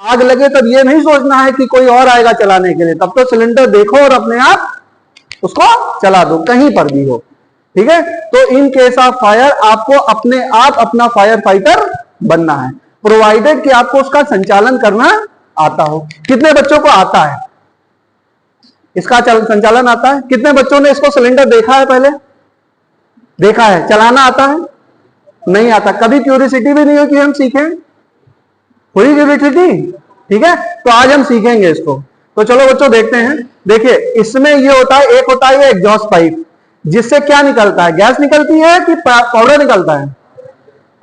आग लगे तब ये नहीं सोचना है कि कोई और आएगा चलाने के लिए, तब तो सिलेंडर देखो और अपने आप उसको चला दो कहीं पर भी हो। ठीक है, तो इन केस ऑफ फायर आपको अपने आप अपना फायर फाइटर बनना है, प्रोवाइडेड कि आपको उसका संचालन करना आता हो। कितने बच्चों को आता है इसका संचालन आता है? कितने बच्चों ने इसको सिलेंडर देखा है? पहले देखा है। चलाना आता है? नहीं आता। कभी क्यूरियोसिटी भी नहीं हो कि हम सीखें? हुई क्यूरियोसिटी? ठीक है, तो आज हम सीखेंगे इसको। तो चलो बच्चों देखते हैं। देखिए इसमें ये होता है, एक होता है ये एग्जॉस्ट पाइप, जिससे क्या निकलता है? गैस निकलती है कि पाउडर निकलता है?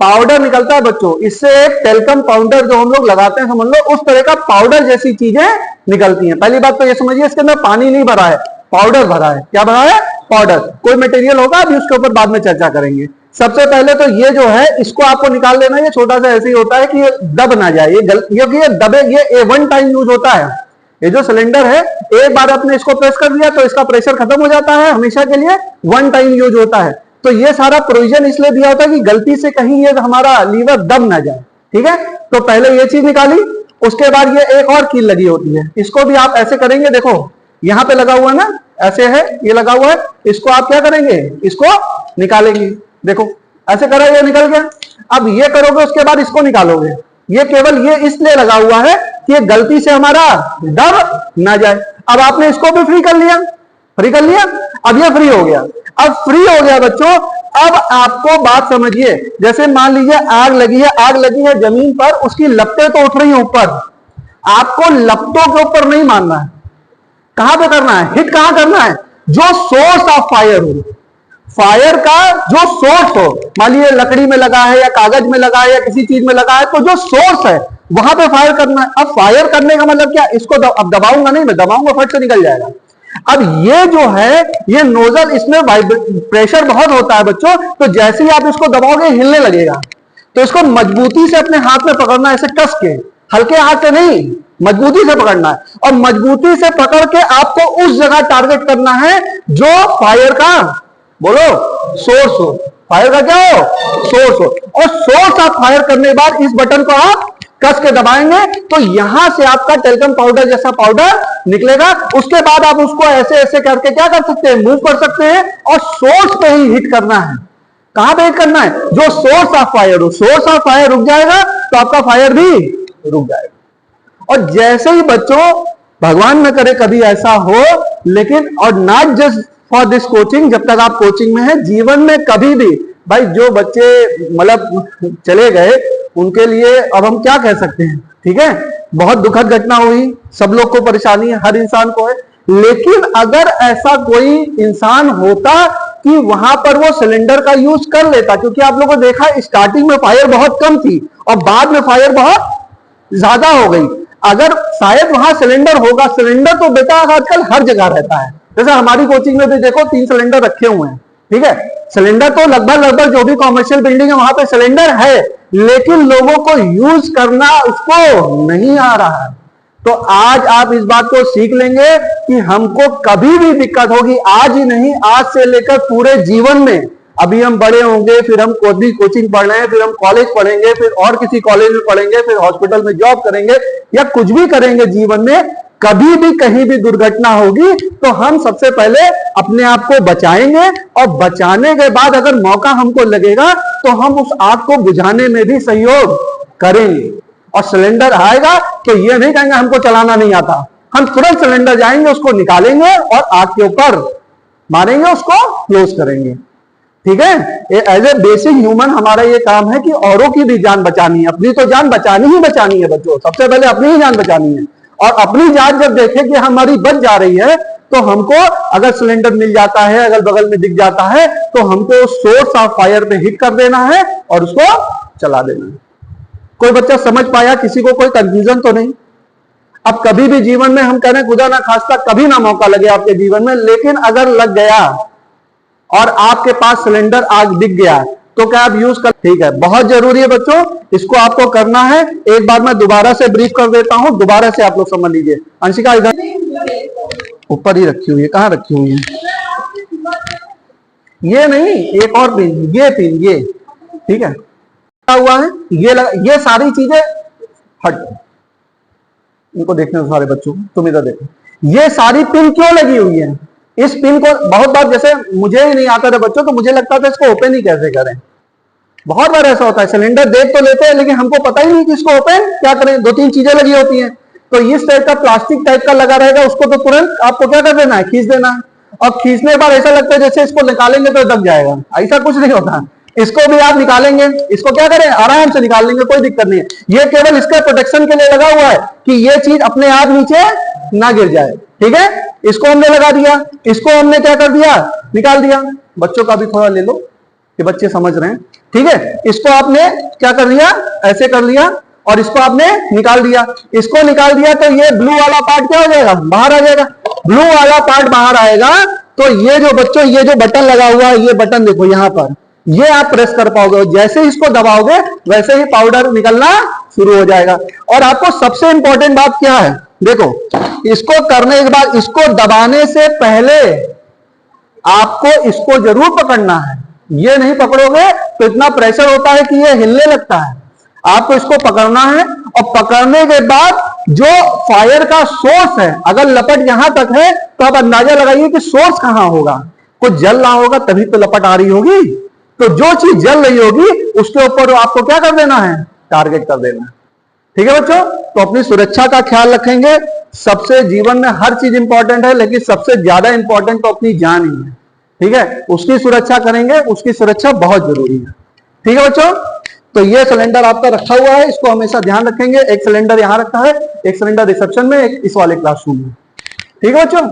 पाउडर निकलता है बच्चों। इससे एक टेल्कम पाउडर जो हम लोग लगाते हैं, समझ लो उस तरह का पाउडर जैसी चीजें निकलती हैं। पहली बात तो ये समझिए, इसके अंदर पानी नहीं भरा है, पाउडर भरा है। क्या भरा है? पाउडर। कोई मटेरियल होगा अभी उसके ऊपर बाद में चर्चा करेंगे। सबसे पहले तो ये जो है इसको आपको निकाल लेना। ये छोटा सा ऐसे ही होता है कि ये दब ना जाए, ये दबे, ये वन टाइम यूज होता है। ये जो सिलेंडर है, एक बार आपने इसको प्रेस कर दिया तो इसका प्रेशर खत्म हो जाता है हमेशा के लिए, वन टाइम यूज होता है। तो ये सारा प्रोविजन इसलिए दिया होता है कि गलती से कहीं ये हमारा लीवर दब ना जाए। ठीक है, तो पहले ये चीज निकाली, उसके बाद ये एक और कील लगी होती है। इसको भी आप ऐसे करेंगे, देखो यहां पे लगा हुआ है ना, ऐसे है, ये लगा हुआ है। इसको आप क्या करेंगे? इसको निकालेंगे। देखो ऐसे करा, ये निकल गया। अब ये करोगे, उसके बाद इसको निकालोगे। ये केवल ये इसलिए लगा हुआ है कि ये गलती से हमारा दब ना जाए। अब आपने इसको भी फ्री कर लिया, फ्री कर लिया। अब ये फ्री हो गया। अब फ्री हो गया बच्चों। अब आपको बात समझिए, जैसे मान लीजिए आग लगी है, आग लगी है जमीन पर, उसकी लपटें तो उठ रही है ऊपर। आपको लपटों के ऊपर नहीं मारना है। कहां पे करना है? हिट कहां करना है? जो सोर्स ऑफ फायर हो, फायर का जो सोर्स हो, मान लीजिए लकड़ी में लगा है या कागज में लगा है या किसी चीज में लगा है, तो जो सोर्स है वहां पे फायर करना है। अब फायर करने का मतलब क्या? इसको अब दबाऊंगा नहीं, मैं दबाऊंगा फट से निकल जाएगा। अब ये जो है, ये नोजल, इसमें प्रेशर बहुत होता है बच्चों, तो जैसे ही आप इसको दबाओगे हिलने लगेगा। तो इसको मजबूती से अपने हाथ में पकड़ना है, ऐसे कस के, हल्के हाथ से नहीं, मजबूती से पकड़ना है। और मजबूती से पकड़ के आपको उस जगह टारगेट करना है जो फायर का, बोलो, सोर्स हो। फायर का क्या हो? सोर्स हो। और सोर्स आप फायर करने के बाद इस बटन को आप कस के दबाएंगे तो यहां से आपका टेल्कम पाउडर जैसा पाउडर निकलेगा। उसके बाद आप उसको ऐसे ऐसे करके क्या कर सकते हैं? मूव कर सकते हैं और सोर्स पे ही हिट करना है। कहां पे हिट करना है? जो सोर्स ऑफ फायर हो। सोर्स ऑफ फायर रुक जाएगा तो आपका फायर भी रुक जाएगा। और जैसे ही बच्चों, भगवान न करे कभी ऐसा हो, लेकिन और not just for this coaching, जब तक आप कोचिंग में है, जीवन में कभी भी भाई, जो बच्चे मतलब चले गए उनके लिए अब हम क्या कह सकते हैं? ठीक है, बहुत दुखद घटना हुई, सब लोग को परेशानी है, हर इंसान को है। लेकिन अगर ऐसा कोई इंसान होता कि वहां पर वो सिलेंडर का यूज कर लेता, क्योंकि आप लोगों को देखा स्टार्टिंग में फायर बहुत कम थी और बाद में फायर बहुत ज्यादा हो गई। अगर शायद वहां सिलेंडर होगा, सिलेंडर तो बेटा आजकल हर जगह रहता है। जैसे हमारी कोचिंग में भी देखो 3 सिलेंडर रखे हुए हैं। ठीक है, सिलेंडर तो लगभग जो भी कॉमर्शियल बिल्डिंग है वहां पे सिलेंडर है, लेकिन लोगों को यूज करना उसको नहीं आ रहा है। तो आज आप इस बात को सीख लेंगे कि हमको कभी भी दिक्कत होगी, आज ही नहीं, आज से लेकर पूरे जीवन में। अभी हम बड़े होंगे, फिर हम कोचिंग पढ़ रहे हैं, फिर हम कॉलेज पढ़ेंगे, फिर और किसी कॉलेज में पढ़ेंगे, फिर हॉस्पिटल में जॉब करेंगे या कुछ भी करेंगे जीवन में, कभी भी कहीं भी दुर्घटना होगी तो हम सबसे पहले अपने आप को बचाएंगे। और बचाने के बाद अगर मौका हमको लगेगा तो हम उस आग को बुझाने में भी सहयोग करेंगे। और सिलेंडर आएगा तो ये नहीं कहेंगे हमको चलाना नहीं आता, हम तुरंत सिलेंडर जाएंगे, उसको निकालेंगे और आग के ऊपर मारेंगे, उसको क्लोज करेंगे। ठीक है, एज ए बेसिक ह्यूमन हमारा ये काम है कि औरों की भी जान बचानी है, अपनी तो जान बचानी ही बचानी है बच्चों, सबसे पहले अपनी ही जान बचानी है। और अपनी जान जब देखे कि हमारी बच जा रही है तो हमको, अगर सिलेंडर मिल जाता है, अगल बगल में दिख जाता है, तो हमको सोर्स ऑफ फायर पे हिट कर देना है और उसको चला देना है। कोई बच्चा समझ पाया? किसी को कोई कंफ्यूजन तो नहीं? अब कभी भी जीवन में हम कह रहे हैं खुदा ना खास्ता कभी ना मौका लगे आपके जीवन में, लेकिन अगर लग गया और आपके पास सिलेंडर आग दिख गया तो क्या आप यूज कर? ठीक है, बहुत जरूरी है बच्चों, इसको आपको करना है। एक बार मैं दोबारा से ब्रीफ कर देता हूं, दोबारा से आप लोग समझ लीजिए। अंशिका इधर ऊपर ही रखी हुई है, कहां रखी हुई है? ये नहीं, एक और पिन, ये पिन, ये ठीक है, क्या हुआ है? ये सारी चीजें हट, इनको देखने दो सारे बच्चों को, तुम इधर देखो, ये सारी पिन क्यों लगी हुई है? इस पिन को बहुत बार, जैसे मुझे ही नहीं आता था बच्चों, तो मुझे लगता था इसको ओपन ही कैसे करें। बहुत बार ऐसा होता है, सिलेंडर देख तो लेते हैं लेकिन हमको पता ही नहीं कि इसको ओपन क्या करें, दो तीन चीजें लगी होती हैं। तो इस टाइप का प्लास्टिक टाइप का लगा रहेगा, उसको तो तुरंत आपको क्या कर देना है, खींच देना है। और खींचने के बाद ऐसा लगता है जैसे इसको निकालेंगे तो दब जाएगा, ऐसा कुछ नहीं होता। इसको भी आप निकालेंगे, इसको क्या करें, आराम से निकाल लेंगे, कोई दिक्कत नहीं है। ये केवल इसके प्रोटेक्शन के लिए लगा हुआ है कि ये चीज अपने आप नीचे ना गिर जाए, ठीक है। इसको हमने लगा दिया, इसको हमने क्या कर दिया, निकाल दिया। बच्चों का भी थोड़ा ले लो कि बच्चे समझ रहे हैं, ठीक है। इसको आपने क्या कर दिया, ऐसे कर लिया और इसको आपने निकाल दिया। इसको निकाल दिया तो ये ब्लू वाला पार्ट क्या हो जाएगा, बाहर आ जाएगा। ब्लू वाला पार्ट बाहर आएगा तो ये जो बच्चों, ये जो बटन लगा हुआ है, ये बटन देखो यहां पर, ये आप प्रेस कर पाओगे। जैसे इसको दबाओगे वैसे ही पाउडर निकलना शुरू हो जाएगा। और आपको सबसे इंपॉर्टेंट बात क्या है, देखो, इसको करने के बाद, इसको दबाने से पहले आपको इसको जरूर पकड़ना है। ये नहीं पकड़ोगे तो इतना प्रेशर होता है कि ये हिलने लगता है। आपको इसको पकड़ना है और पकड़ने के बाद जो फायर का सोर्स है, अगर लपट यहां तक है तो आप अंदाजा लगाइए कि सोर्स कहां होगा। कुछ जल रहा होगा तभी तो लपट आ रही होगी। तो जो चीज जल रही होगी उसके ऊपर आपको क्या कर देना है, टारगेट कर देना है, ठीक है बच्चों। तो अपनी सुरक्षा का ख्याल रखेंगे। सबसे जीवन में हर चीज इंपॉर्टेंट है, लेकिन सबसे ज्यादा इंपॉर्टेंट तो अपनी जान ही है, ठीक है। उसकी सुरक्षा करेंगे, उसकी सुरक्षा बहुत जरूरी है, ठीक है बच्चों। तो ये सिलेंडर आपका रखा हुआ है, इसको हमेशा ध्यान रखेंगे। एक सिलेंडर यहां रखा है, एक सिलेंडर रिसेप्शन में, एक इस वाले क्लासरूम में, ठीक है बच्चों।